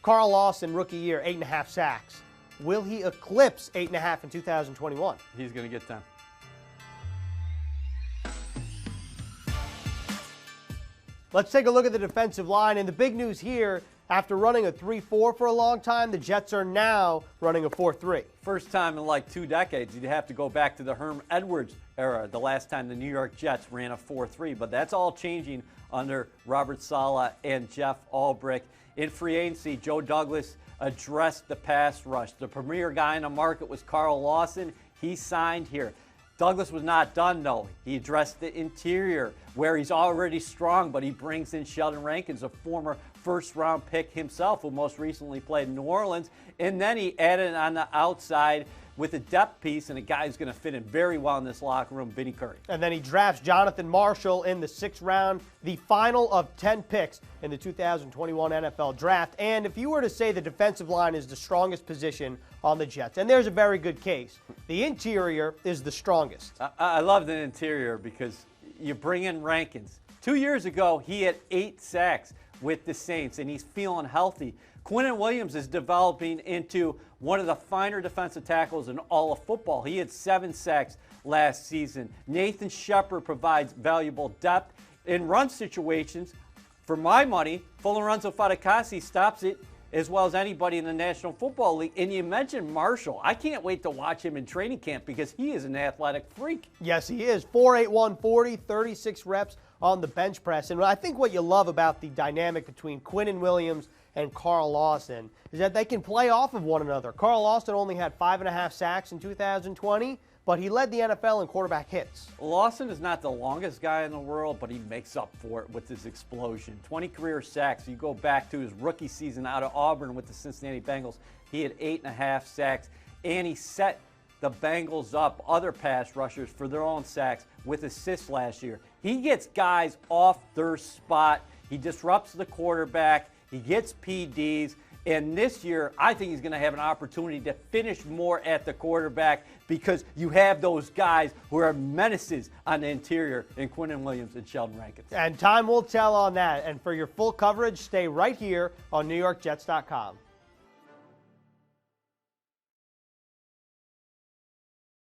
Carl Lawson, rookie year, 8.5 sacks. Will he eclipse 8.5 in 2021? He's going to get 10. Let's take a look at the defensive line. And the big news here, after running a 3-4 for a long time, the Jets are now running a 4-3. First time in like 2 decades. You'd have to go back to the Herm Edwards era, the last time the New York Jets ran a 4-3. But that's all changing under Robert Saleh and Jeff Ulbrich. In free agency, Joe Douglas addressed the pass rush. The premier guy in the market was Carl Lawson. He signed here. Douglas was not done, though. He addressed the interior, where he's already strong, but he brings in Sheldon Rankins, a former first-round pick himself, who most recently played in New Orleans. And then he added on the outside with a depth piece and a guy who's going to fit in very well in this locker room, Vinny Curry. And then he drafts Jonathan Marshall in the 6th round, the final of 10 picks in the 2021 NFL Draft. And if you were to say the defensive line is the strongest position on the Jets, and there's a very good case, the interior is the strongest. I love the interior because you bring in Rankins. 2 years ago, he had 8 sacks with the Saints, and he's feeling healthy. Quinnen Williams is developing into one of the finer defensive tackles in all of football. He had 7 sacks last season. Nathan Shepard provides valuable depth in run situations. For my money, Lorenzo Fatukasi stops it as well as anybody in the National Football League. And you mentioned Marshall. I can't wait to watch him in training camp because he is an athletic freak. Yes, he is. 4'8", 140, 36 reps on the bench press. And I think what you love about the dynamic between Quinnen Williams and Carl Lawson is that they can play off of one another. Carl Lawson only had 5.5 sacks in 2020, but he led the NFL in quarterback hits. Lawson is not the longest guy in the world, but he makes up for it with his explosion. 20 career sacks. You go back to his rookie season out of Auburn with the Cincinnati Bengals. He had 8.5 sacks, and he set the Bengals up, other pass rushers, for their own sacks with assists last year. He gets guys off their spot. He disrupts the quarterback. He gets PDs. And this year, I think he's going to have an opportunity to finish more at the quarterback because you have those guys who are menaces on the interior in Quinnen Williams and Sheldon Rankins. And time will tell on that. And for your full coverage, stay right here on NewYorkJets.com.